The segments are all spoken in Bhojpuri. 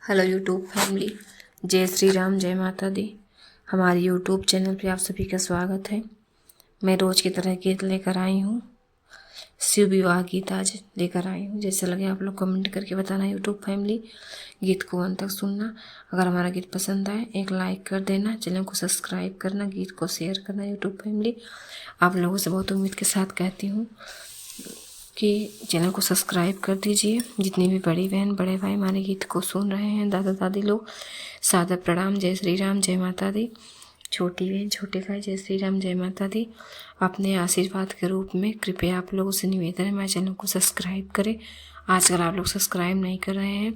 हेलो यूट्यूब फैमिली, जय श्री राम, जय माता दी। हमारे यूट्यूब चैनल पे आप सभी का स्वागत है। मैं रोज़ की तरह गीत लेकर आई हूँ, शिव विवाह गीत आज लेकर आई हूँ। जैसे लगे आप लोग कमेंट करके बताना यूट्यूब फैमिली। गीत को अंत तक सुनना। अगर हमारा गीत पसंद आए एक लाइक कर देना, चैनल को सब्सक्राइब करना, गीत को शेयर करना यूट्यूब फैमिली। आप लोगों से बहुत उम्मीद के साथ कहती हूँ कि चैनल को सब्सक्राइब कर दीजिए। जितनी भी बड़ी बहन बड़े भाई हमारे गीत को सुन रहे हैं, दादा दादी लोग, सादर प्रणाम, जय श्री राम, जय माता दी। छोटी बहन छोटे भाई, जय श्री राम, जय माता दी। अपने आशीर्वाद के रूप में कृपया आप लोगों से निवेदन है, हमारे चैनल को सब्सक्राइब करें। आजकल आप लोग सब्सक्राइब नहीं कर रहे हैं।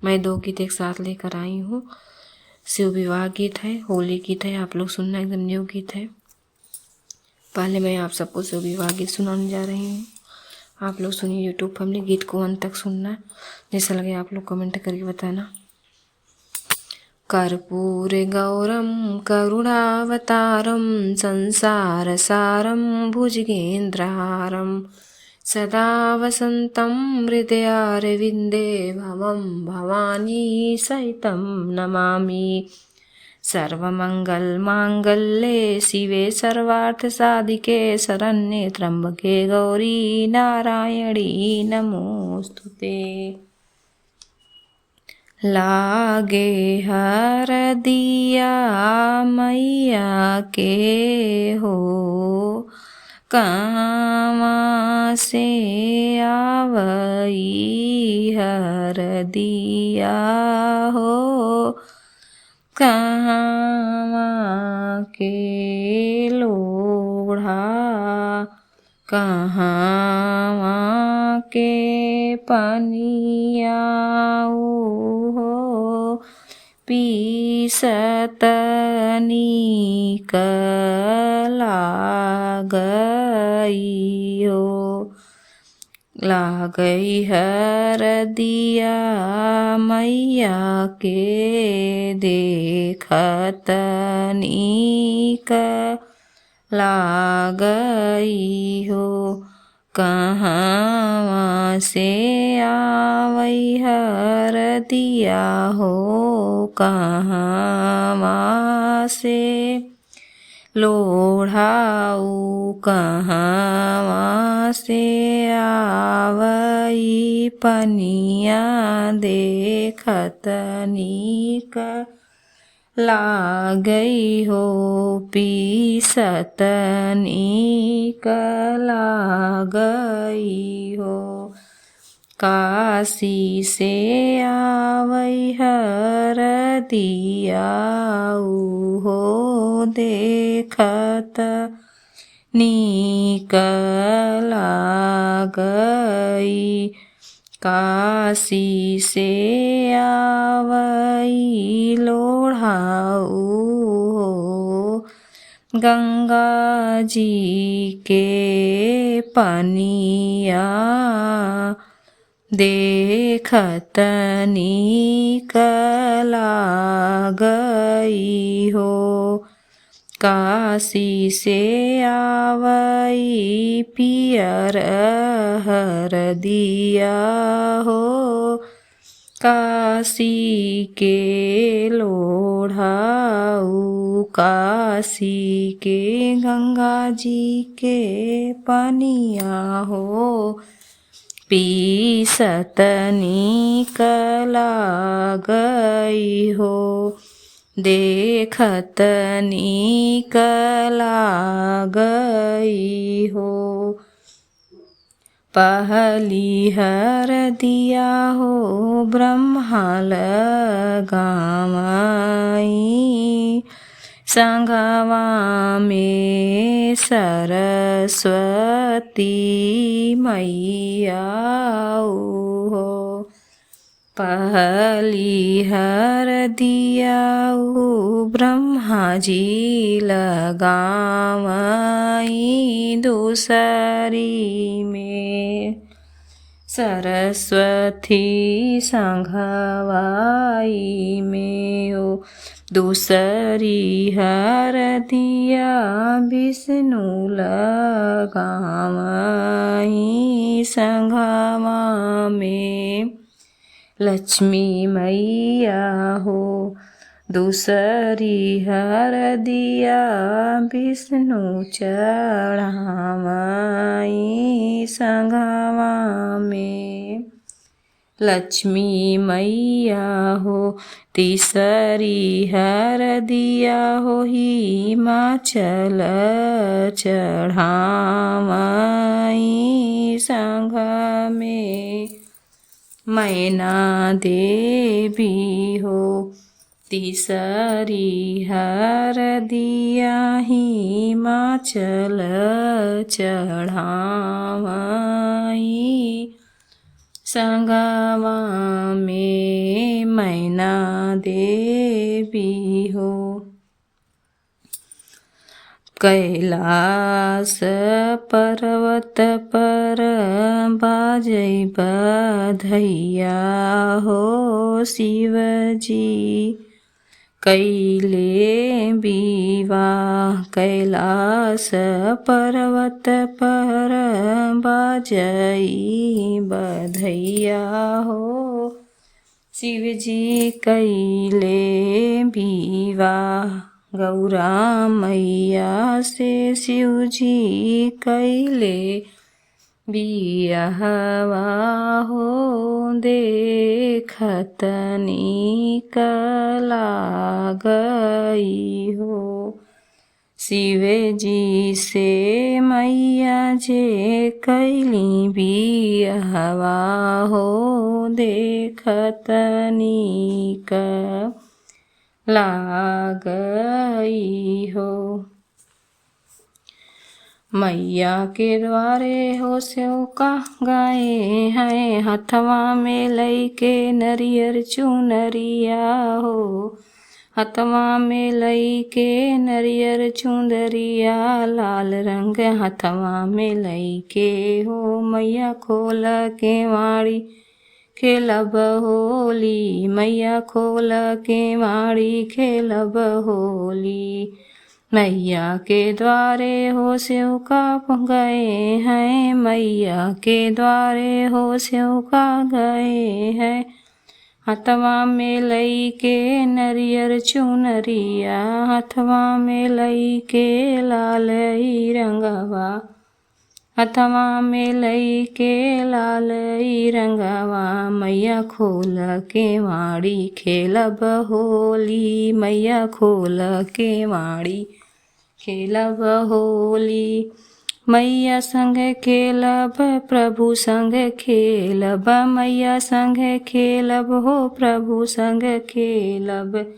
मैं 2 गीत एक साथ लेकर आई हूँ। शिव विवाह गीत है, होली गीत है, आप लोग सुनना, एकदम न्यू गीत है। पहले मैं आप सबको शिव विवाह गीत सुनाने जा रही हूँ। आप लोग सुनिए यूट्यूब फैमिली, गीत को अंत तक सुनना। जैसा लगे आप लोग कमेंट करके बताना। कर्पूरे गौरम करुणावतारम संसारसारम भुजगेन्द्रहारम सदा वसन्तं हृदयारविन्दे भवं भवानी सहितं नमामि। सर्वमङ्गलमाङ्गल्ये शिवे सर्वार्थसाधिके शरण्ये त्र्यम्बके गौरी नारायणी नमोस्तुते। लागे हरदिया मैया के हो, कहवा से आवई हरदिया हो, कहवा के लोढ़ा, कहवा के पनिया हो, पीसत नीक लागई हो। लागई हरदिया मैया के देखत नीक लागई हो। कहवा से आवई हरदिया हो, कहवा से लोढ़ाऊ, कहवा से आवई पनिया देखत नीक लागई हो, पीसत नीक लागई हो। काशी से आवई हरदिया हो, देखत नीक लागई। काशी से आवई लोढ़ाऊ हो, गंगा जी के पनिया देखत नीक लागई हो। काशी से आवई पियर हरदिया हो, काशी के लोढ़ाऊ, काशी के गंगा जी के पनिया हो, पीसत नीक लागई हो, देखत नीक लागई हो। पहली हरदिया हो ब्रह्मा लगावई, संगवा में सरस्वती मैया हो। पहली हरदिया ब्रह्मा जी लगावई, दूसरी में सरस्वती संघवाई में हो। दूसरी हरदिया विष्णु लगावई, संघवा में लक्ष्मी मैया हो दूसरी हरदिया विष्णु चढ़ावाई संघवा में। लक्ष्मी मैया हो तीसरी हरदिया हो हिमाचल चढ़ावाई संघ में। मैना देवी हो तीसरी हरदिया हिमाचल चढ़ावाई संगवा में। मैना देवी हो कैलाश पर्वत पर बाजै बधैया हो शिवजी कैले विवाह। कैलाश पर्वत पर बाजै बधैया हो शिवजी कैले विवाह। गौरा मैया से शिवजी कैले बियाहवा हो देखत नीक लागई हो। शिवजी से मैया जे कैली बियाहवा हो देखत नीक लागई हो। मैया के द्वारे हो सेवका गाए हैं हथवा में लईके नरियर चुनरिया हो। हथवा में लईके नरियर चुंदरिया लाल रंग हथवा में लईके हो। मैया खोल के वाड़ी खेलब होली। मैया खोल के वाड़ी खेलब होली। मैया के द्वारे हो सेवका गए हैं। मैया के द्वारे हो सेवका गए हैं हथवा में लईके नरियर चुनरिया। हथवा में लईके लाल रंगवा। हथवा में लईके लाल रंगवा। मैया खोल के वाड़ी खेलब होली। मैया खोल के वाड़ी खेलब होली। मैया संग खेलब प्रभु संग खेलब। मैया संग खेलब हो प्रभु संग खेलब।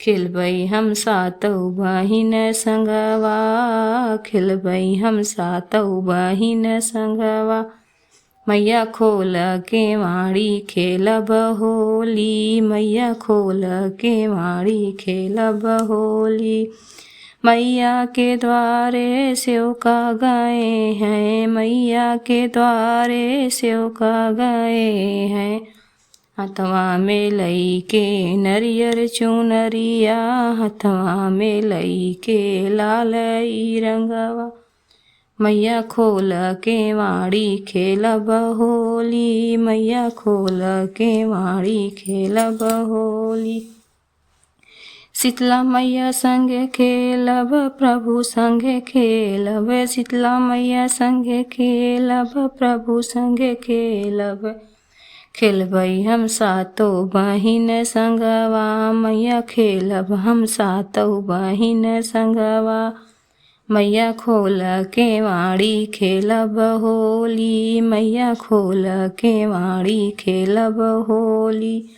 खेलबै हम सातौ बहिन संगवा। खेलबै हम सातौ बहिन संगवा। मैया खोल के वाड़ी खेलब होली। मैया खोल के वाड़ी खेलब होली। मैया के द्वारे सेवका गए हैं। मैया के द्वारे सेवका गए हैं हथवा में लईके नरियर चुनरिया। हथवा में लईके लाल रंगवा। मैया खोल के वाड़ी खेलब होली। मैया खोल के वाड़ी खेलब होली। शीतला मैया संगे खेलब प्रभु संगे खेलब। शीतला मैया संगे खेलब प्रभु संगे खेलब। खेलबै हम सातौ बहिन संगवा। मैया खेलब हम सातौ बहिन संगवा। मैया खोल के वाड़ी खेलब होली। मैया खोल के वाड़ी खेलब होली।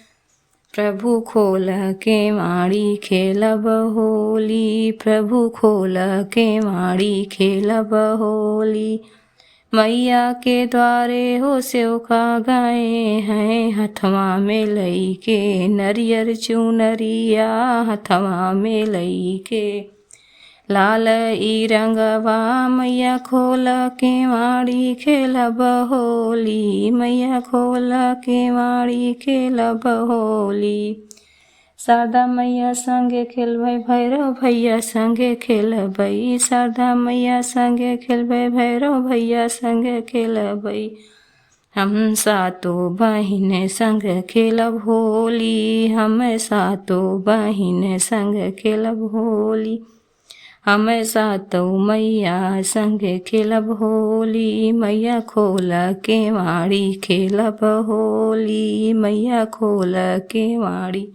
प्रभु खोल के वाड़ी खेलब होली। प्रभु खोल के वाड़ी खेलब होली। मैया के द्वारे हो सेवका गए हैं हथवा में लईके नरियर चुनरिया। हथवा में लईके लाल रंगवा। मैया खोल के वाड़ी खेलब होली। मैया खोल के वाड़ी खेलब होली। शारदा मैया संगे खेलबै भैरव भैया संगे खेलबै। शारदा मैया संगे खेलबै भैरव भैया संगे खेलबै। हम सातों बहिन संग खेलब होली, हम सातों बहिन संग खेलब होली। हम सातों मैया संग खेलब होली, मैया खोल केवाड़ी खेलब होली, मैया खोल केवाड़ी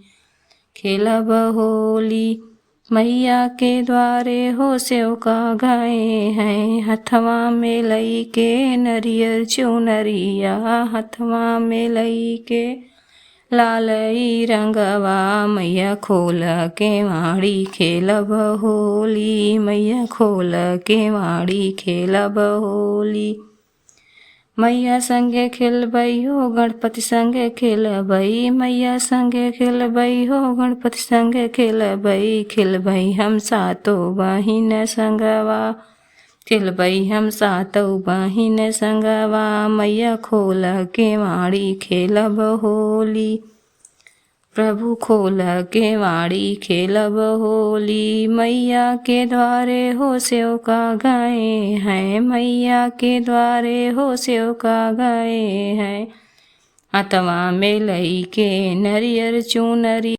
खेलब होली। मैया के द्वारे हो सेवका गए हैं, हथवा में लई के नरियर चुनरिया, हथवा में लई के लालई रंगवा। मैया खोल केवाड़ी खेलब होली, मैया खोल केवाड़ी खेलब होली। मैया संगे खेलबई हो गणपति संगे खेलबई, मैया संगे खेलबई हो गणपति संगे खेलबई। खेलबई हम सातों बहिन संगवा, खेलबई हम सातों बहिन संगवा। मैया खोल केवाड़ी खेलब होली, प्रभु खोल केवाड़ी खेलब होली। मैया के द्वारे हो सेवका गए हैं, मैया के द्वारे हो सेवका गए हैं, हथवा में लई के नरियर चुनरी।